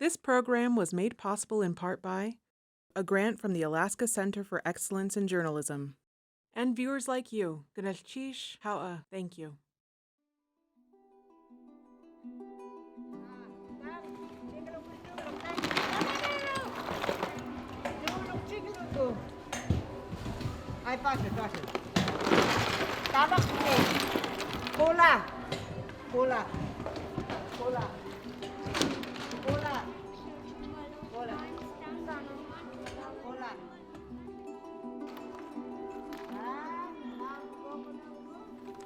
This program was made possible in part by a grant from the Alaska Center for Excellence in Journalism, and viewers like you. Gnalchish Ha'a, thank you. Ai pasu. Tabak ni. Cola. Cola. Cola. Cola. Cola. Cola.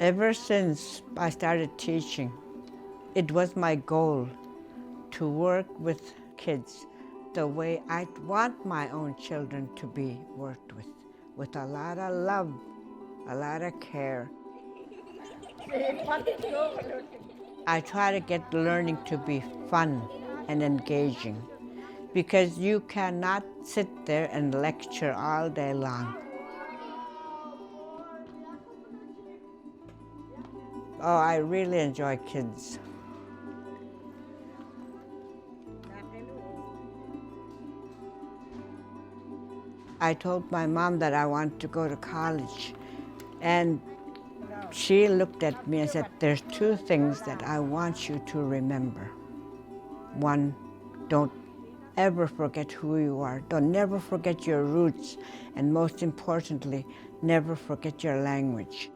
Ever since I started teaching, it was my goal to work with kids the way I want my own children to be worked with a lot of love, a lot of care. I try to get learning to be fun and engaging, because you cannot sit there and lecture all day long. Oh, I really enjoy kids. I told my mom that I want to go to college, and she looked at me and said, there's two things that I want you to remember. One, don't ever forget who you are. Don't never forget your roots, and most importantly, never forget your language.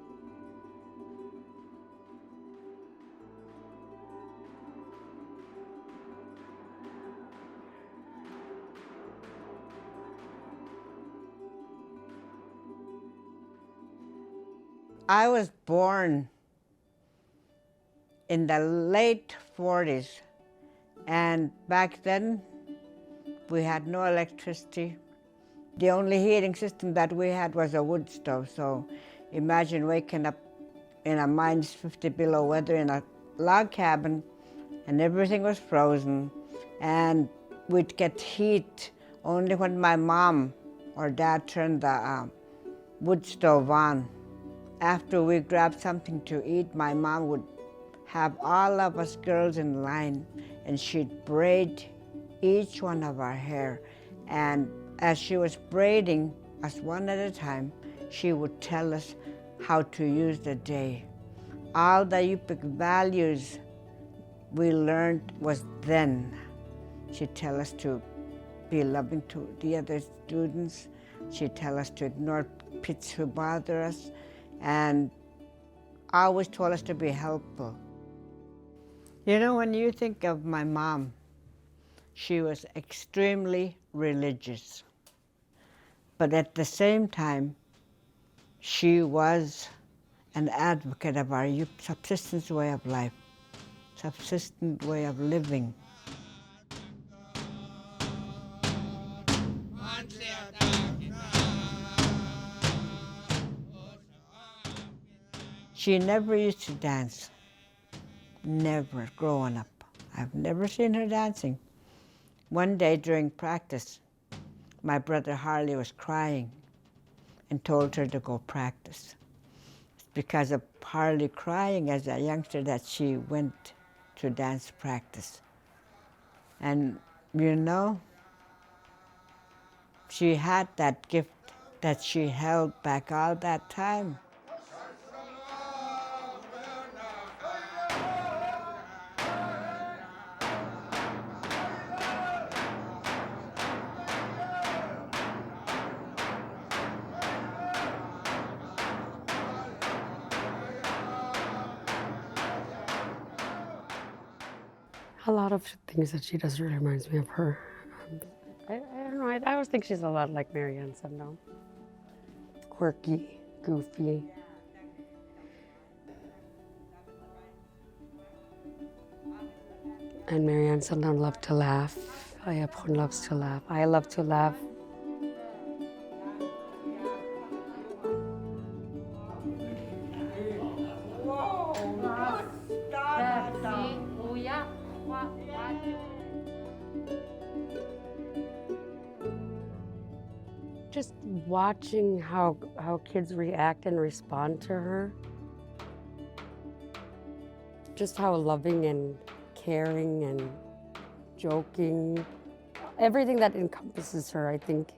I was born in the late 40s, and back then we had no electricity. The only heating system that we had was a wood stove, so imagine waking up in a minus 50 below weather in a log cabin, and everything was frozen, and we'd get heat only when my mom or dad turned the wood stove on. After we grabbed something to eat, my mom would have all of us girls in line, and she'd braid each one of our hair. And as she was braiding us one at a time, she would tell us how to use the day. All the Yupik values we learned was then. She'd tell us to be loving to the other students. She'd tell us to ignore pits who bother us, and always told us to be helpful. You know, when you think of my mom, she was extremely religious. But at the same time, she was an advocate of our subsistence way of life, subsistent way of living. She never used to dance, never growing up. I've never seen her dancing. One day during practice, my brother Harley was crying and told her to go practice. It's because of Harley crying as a youngster that she went to dance practice. And you know, she had that gift that she held back all that time. A lot of things that she does really reminds me of her. I don't know, I always think she's a lot like Marianne Sundown. Quirky, goofy. And Marianne Sundown loved to laugh. Ayaprun loves to laugh. I love to laugh. Just watching how kids react and respond to her. Just how loving and caring and joking, everything that encompasses her, I think.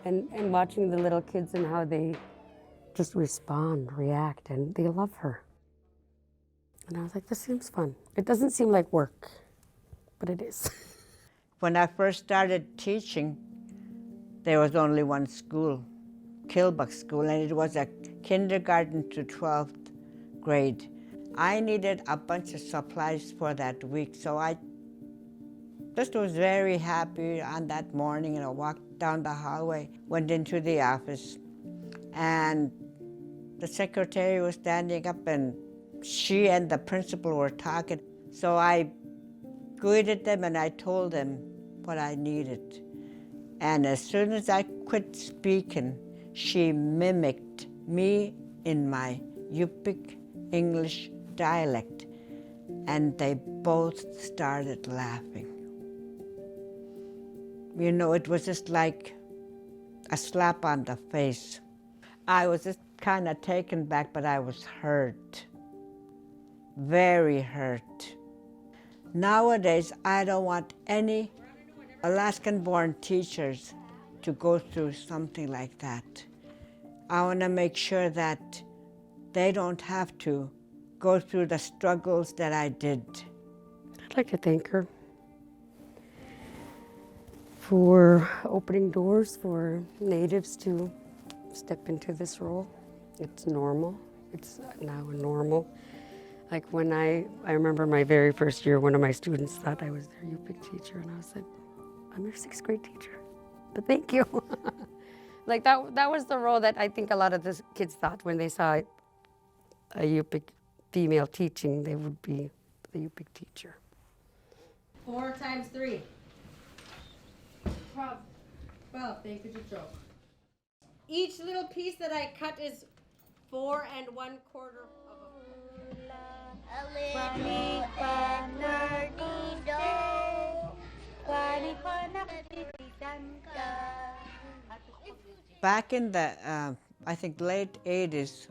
And watching the little kids and how they just respond, react, and they love her. And I was like, this seems fun. It doesn't seem like work, but it is. When I first started teaching, there was only one school, KYUK school, and it was a kindergarten to 12th grade. I needed a bunch of supplies for that week, so I just was very happy on that morning, and I walked down the hallway, went into the office, and the secretary was standing up, and she and the principal were talking. So I greeted them and I told them what I needed. And as soon as I quit speaking, she mimicked me in my Yupik English dialect, and they both started laughing. You know, it was just like a slap on the face. I was just kind of taken back, but I was hurt, very hurt. Nowadays, I don't want any Alaskan-born teachers to go through something like that. I want to make sure that they don't have to go through the struggles that I did. I'd like to thank her for opening doors for natives to step into this role. It's normal. It's now normal. Like when I remember my very first year, one of my students thought I was their Yupik teacher, and I said, I'm your 6th grade teacher, but thank you. Like that was the role that I think a lot of the kids thought when they saw a Yupik female teaching, they would be the Yupik teacher. 4 times 3. 12. Thank you, joke. Each little piece that I cut is 4 1/4 of Back in the, I think, late 80s,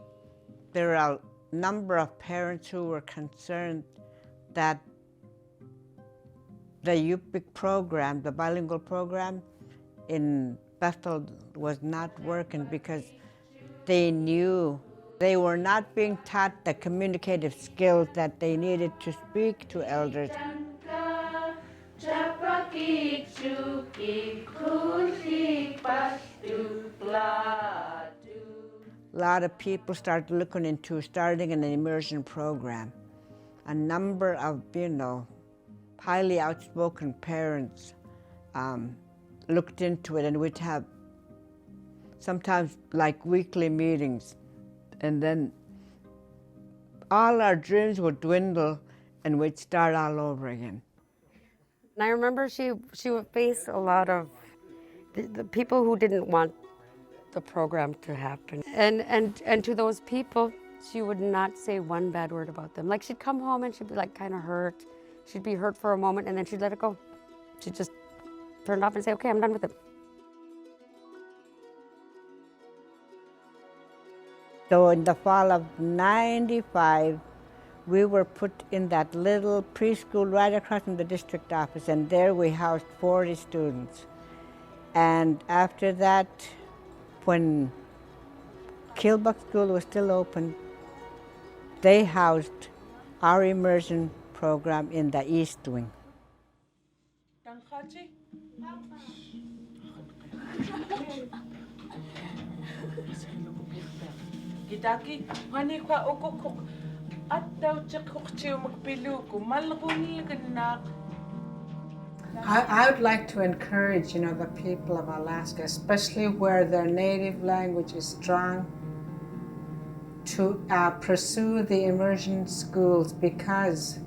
there are a number of parents who were concerned that the Yupik program, the bilingual program in Bethel was not working because they knew they were not being taught the communicative skills that they needed to speak to elders. A lot of people started looking into starting an immersion program. A number of, highly outspoken parents looked into it, and we'd have sometimes like weekly meetings, and then all our dreams would dwindle and we'd start all over again. And I remember she would face a lot of the people who didn't want the program to happen. And to those people, she would not say one bad word about them. Like she'd come home and she'd be like kind of hurt. She'd be hurt for a moment and then she'd let it go. She'd just turn it off and say, okay, I'm done with it. So in the fall of '95, we were put in that little preschool right across from the district office, and there we housed 40 students. And after that, when KYUK School was still open, they housed our immersion program in the East Wing. Gidaki, hani kwa okokok, at daw chakokchiw magpiluko, malaguni ganak. I would like to encourage, the people of Alaska, especially where their native language is strong, to pursue the immersion schools, because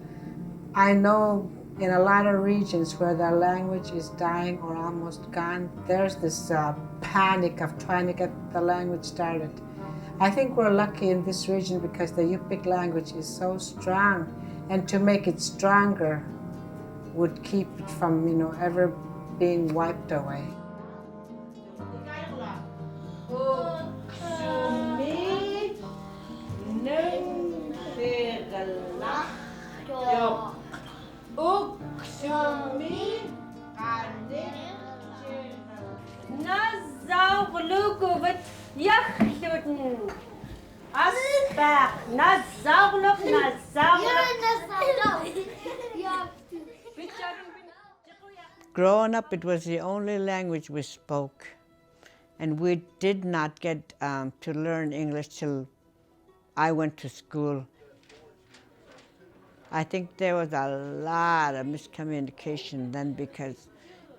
I know in a lot of regions where their language is dying or almost gone, there's this panic of trying to get the language started. I think we're lucky in this region because the Yupik language is so strong, and to make it stronger would keep it from, ever being wiped away. Nazauglukovet jachtluten. Asbach, nazauglup, nazauglup. Growing up, it was the only language we spoke. And we did not get to learn English till I went to school. I think there was a lot of miscommunication then because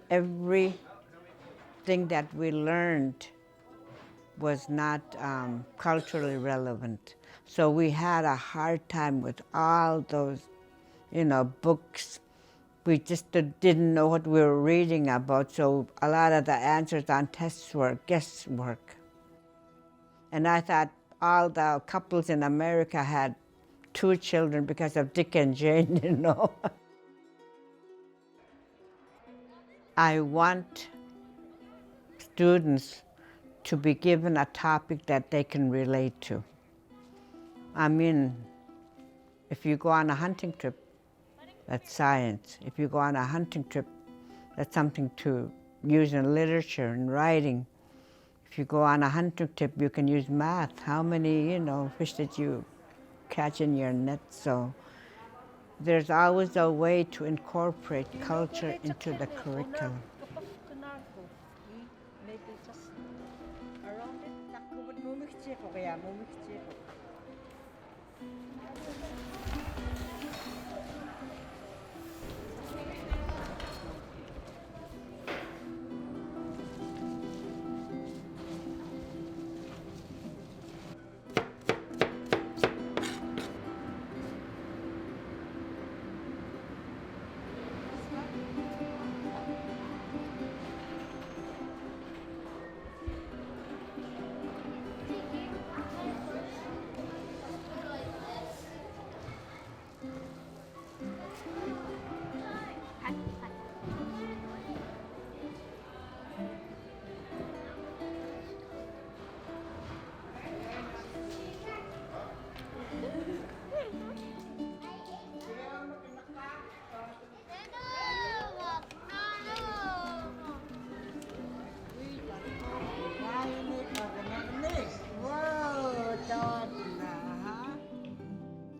everything that we learned was not culturally relevant. So we had a hard time with all those, books. We just didn't know what we were reading about, so a lot of the answers on tests were guesswork. And I thought all the couples in America had 2 children because of Dick and Jane, I want students to be given a topic that they can relate to. I mean, if you go on a hunting trip, that's science. If you go on a hunting trip, that's something to use in literature and writing. If you go on a hunting trip, you can use math. How many, fish did you catch in your net? So there's always a way to incorporate culture into the curriculum.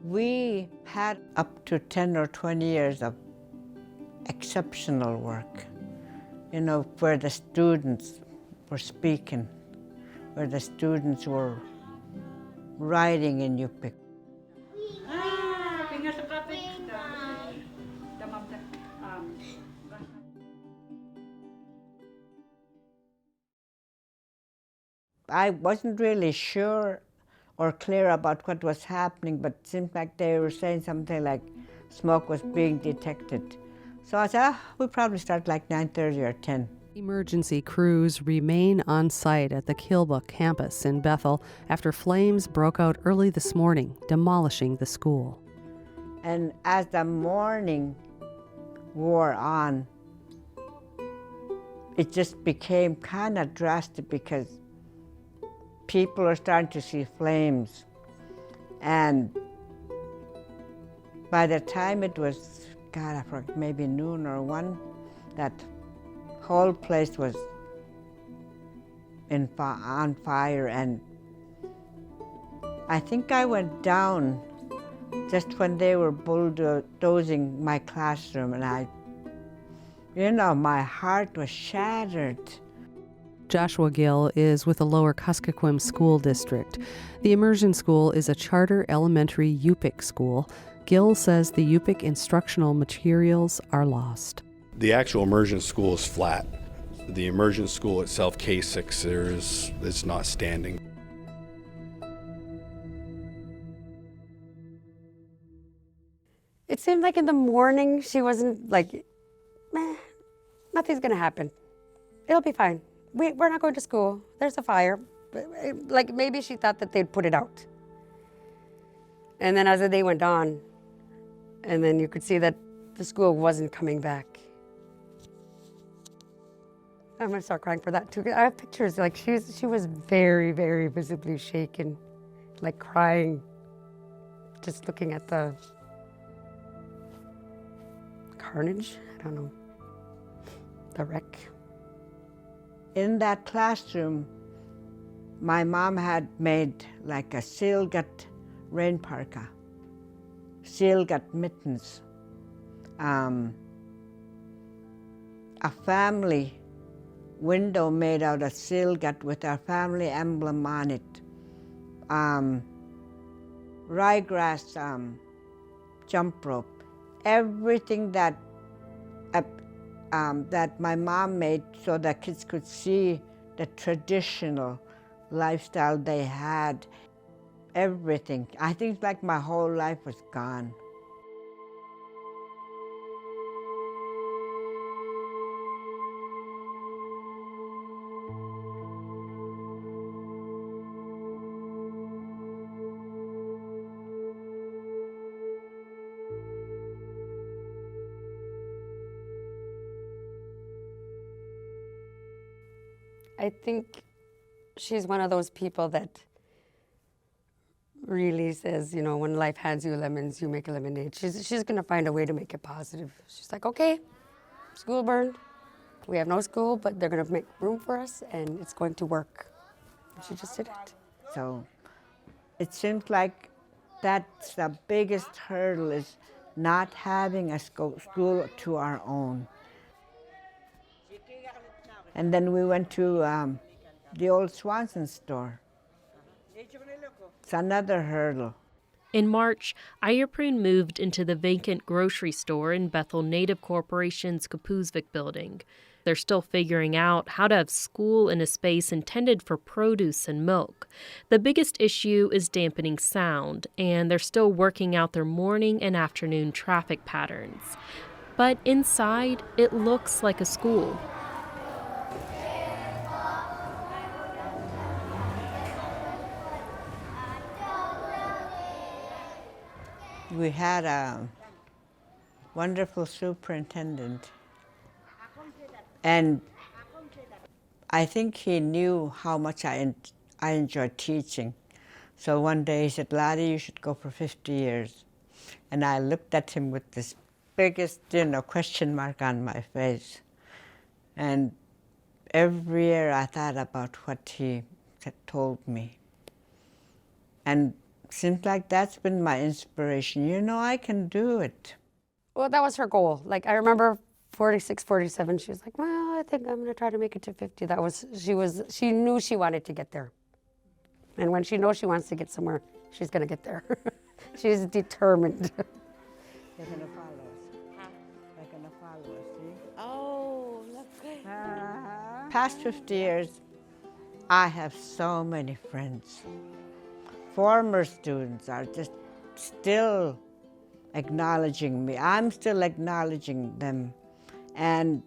We had up to 10 or 20 years of exceptional work, where the students were speaking, where the students were writing in Yupik. I wasn't really sure or clear about what was happening, but it seemed like they were saying something like smoke was being detected. So I said, we'll probably start like 9:30 or 10. Emergency crews remain on site at the KYUK campus in Bethel after flames broke out early this morning, demolishing the school. And as the morning wore on, it just became kind of drastic because people are starting to see flames. And by the time it was, I forgot, maybe noon or 1, that whole place was on fire. And I think I went down just when they were bulldozing my classroom, and my heart was shattered. Joshua Gill is with the Lower Kuskokwim School District. The Immersion School is a charter elementary Yupik school. Gill says the Yupik instructional materials are lost. The actual immersion school is flat. The immersion school itself, K6, it's not standing. It seemed like in the morning she wasn't like, nothing's gonna happen. It'll be fine. We're not going to school. There's a fire. Like maybe she thought that they'd put it out. And then as the day went on, and then you could see that the school wasn't coming back. I'm gonna start crying for that too. I have pictures, like she was very, very visibly shaken, like crying, just looking at the carnage. I don't know. The wreck. In that classroom, my mom had made like a seal-gut rain parka, seal-gut mittens, a family window made out of seal-gut with our family emblem on it, ryegrass jump rope, everything that that my mom made so that kids could see the traditional lifestyle they had, everything. I think like my whole life was gone. I think she's one of those people that really says, you know, when life hands you lemons, you make a lemonade. She's going to find a way to make it positive. She's like, okay, school burned. We have no school, but they're going to make room for us, and it's going to work. She just did it. So it seems like that's the biggest hurdle, is not having a school to our own. And then we went to the old Swanson store. It's another hurdle. In March, Ayaprun moved into the vacant grocery store in Bethel Native Corporation's Kapuzvik building. They're still figuring out how to have school in a space intended for produce and milk. The biggest issue is dampening sound, and they're still working out their morning and afternoon traffic patterns. But inside, it looks like a school. We had a wonderful superintendent, and I think he knew how much I enjoyed teaching. So one day he said, "Loddie, you should go for 50 years." And I looked at him with this biggest, question mark on my face. And every year I thought about what he had told me. And seems like that's been my inspiration. I can do it. Well, that was her goal. Like, I remember 46, 47, she was like, well, I think I'm going to try to make it to 50. She knew she wanted to get there. And when she knows she wants to get somewhere, she's going to get there. She's determined. They're going to follow us. They're going to follow us, see? Oh, look. Past 50 years, I have so many friends. Former students are just still acknowledging me. I'm still acknowledging them. And,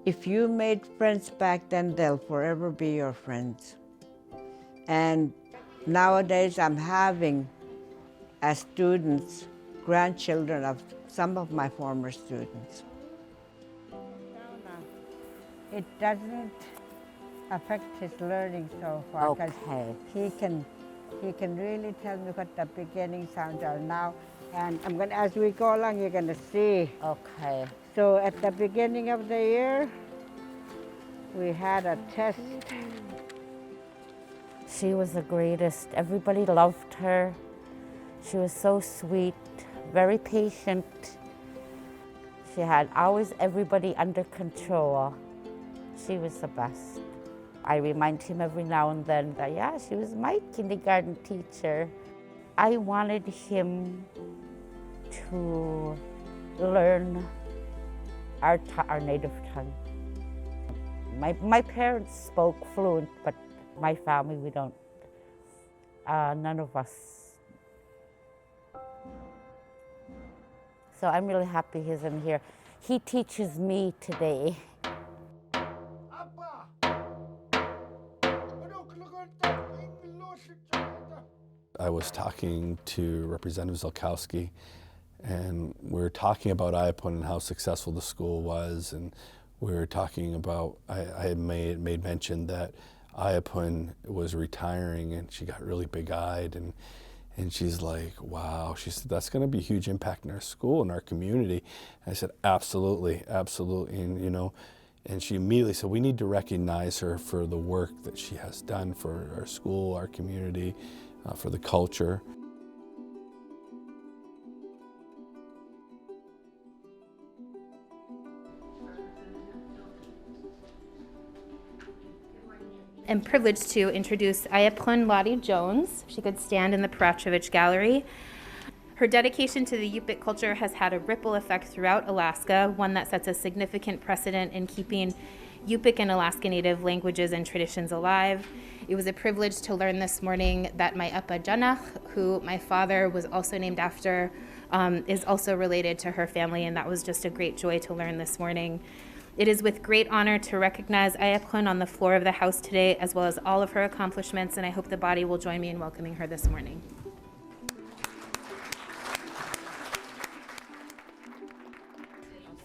if you made friends back then, they'll forever be your friends. And nowadays, I'm having, as students, grandchildren of some of my former students. It doesn't affect his learning so far, because he can really tell me what the beginning sounds are now. And as we go along, you're going to see. Okay. So at the beginning of the year, we had a test. She was the greatest. Everybody loved her. She was so sweet, very patient. She had always everybody under control. She was the best. I remind him every now and then that, yeah, she was my kindergarten teacher. I wanted him to learn our native tongue. My parents spoke fluent, but my family, we don't. None of us. So I'm really happy he's in here. He teaches me today. I was talking to Representative Zelkowski, and we were talking about Ayaprun and how successful the school was, and we were talking about, I had made mention that Ayaprun was retiring, and she got really big-eyed, and And she's like, wow. She said, that's going to be a huge impact in our school and our community. And I said, absolutely, absolutely. And, you know, and she immediately said, we need to recognize her for the work that she has done for our school, our community, for the culture. I'm privileged to introduce Ayaprun Loddie Jones. She could stand in the Peratrovich Gallery. Her dedication to the Yupik culture has had a ripple effect throughout Alaska, one that sets a significant precedent in keeping Yupik and Alaska Native languages and traditions alive. It was a privilege to learn this morning that my Appa Janach, who my father was also named after, is also related to her family, and that was just a great joy to learn this morning. It is with great honor to recognize Ayaprun on the floor of the House today, as well as all of her accomplishments, and I hope the body will join me in welcoming her this morning.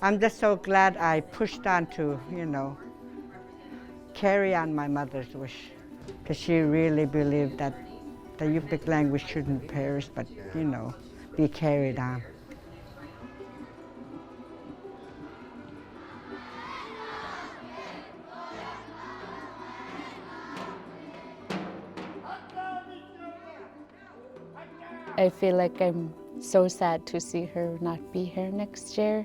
I'm just so glad I pushed on to, you know, carry on my mother's wish, because she really believed that the Yupik language shouldn't perish, but, you know, be carried on. I feel like I'm so sad to see her not be here next year.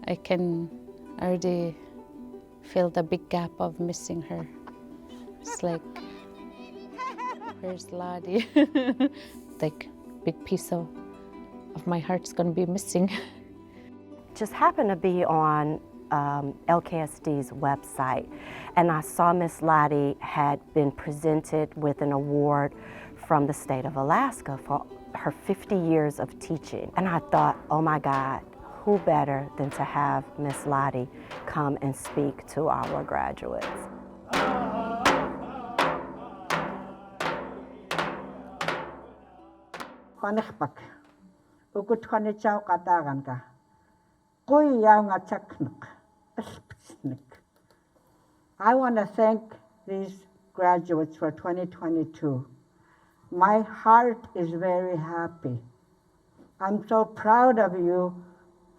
I can already feel the big gap of missing her. It's like, where's Loddie? Like, big piece of my heart's gonna be missing. Just happened to be on LKSD's website, and I saw Miss Loddie had been presented with an award from the state of Alaska for her 50 years of teaching. And I thought, oh my God, who better than to have Miss Loddie come and speak to our graduates. I want to thank these graduates for 2022. My heart is very happy. I'm so proud of you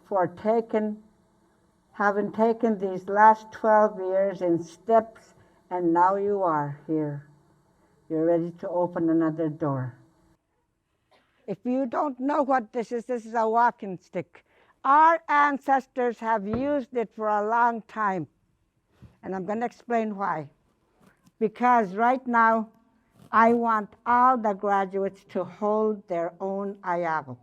for having taken these last 12 years in steps, and now you are here. You're ready to open another door. If you don't know what this is a walking stick. Our ancestors have used it for a long time, and I'm going to explain why. Because right now, I want all the graduates to hold their own ayagok.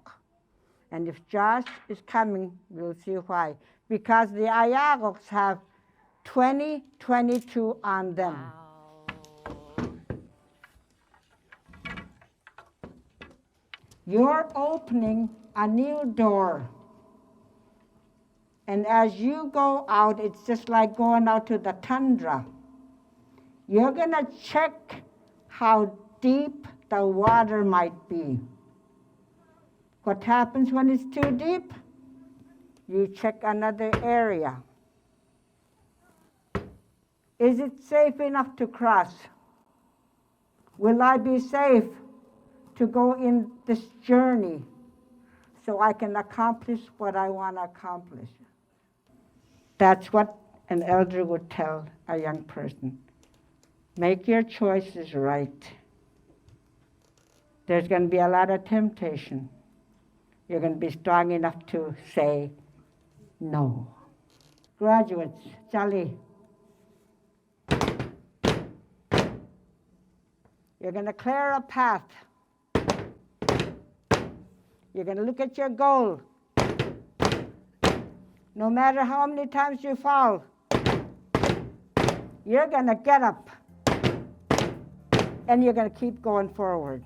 And if Josh is coming, we'll see why. Because the ayagoks have 2022 on them. Wow. You're opening a new door. And as you go out, it's just like going out to the tundra. You're going to check how deep the water might be. What happens when it's too deep? You check another area. Is it safe enough to cross? Will I be safe to go in this journey so I can accomplish what I want to accomplish? That's what an elder would tell a young person. Make your choices right. There's going to be a lot of temptation. You're going to be strong enough to say no. Graduates, Charlie. You're going to clear a path. You're going to look at your goal. No matter how many times you fall, you're going to get up. And you're going to keep going forward.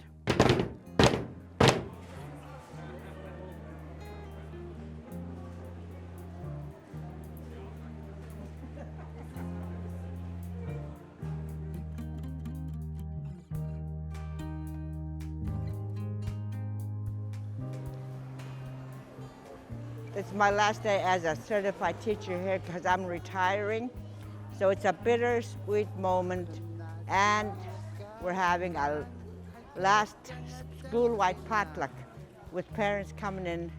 It's my last day as a certified teacher here because I'm retiring. So it's a bittersweet moment, and we're having a last school-wide potluck with parents coming in,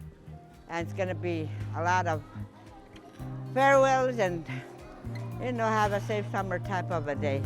and it's going to be a lot of farewells and, you know, have a safe summer type of a day.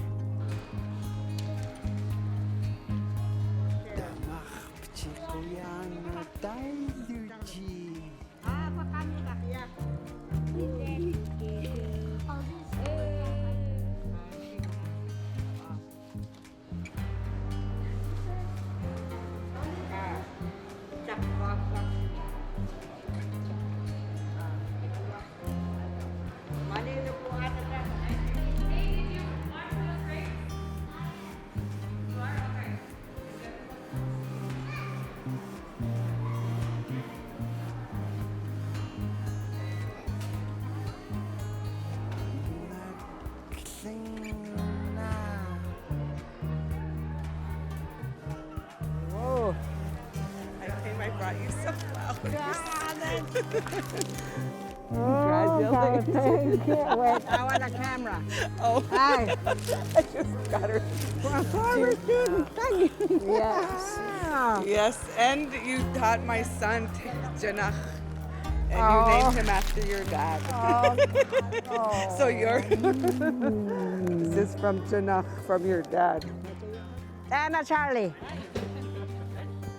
Whoa. I brought you some flowers. Congratulations. Wait, I want a camera. Oh, Hi. I just got her. Former student, thank you. Yes. Yes, and you taught my son Janach, and Oh. you named him after your dad. So you're. This is from Janach, from your dad. Anna Charlie.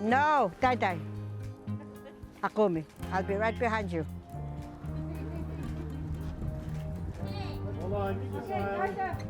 No, Tai Tai. Akumi. I'll be right behind you. Hold on, this side.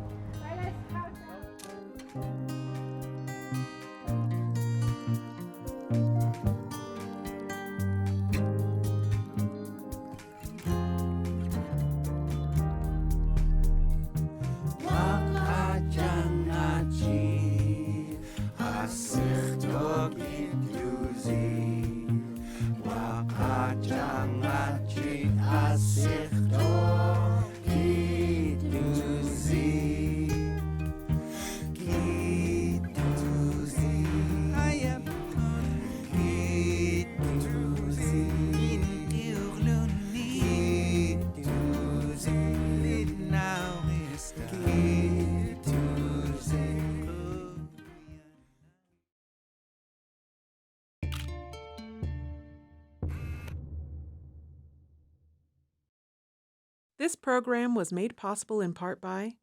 This program was made possible in part by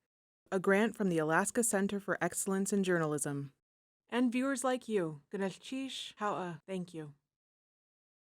a grant from the Alaska Center for Excellence in Journalism and viewers like you. Thank you.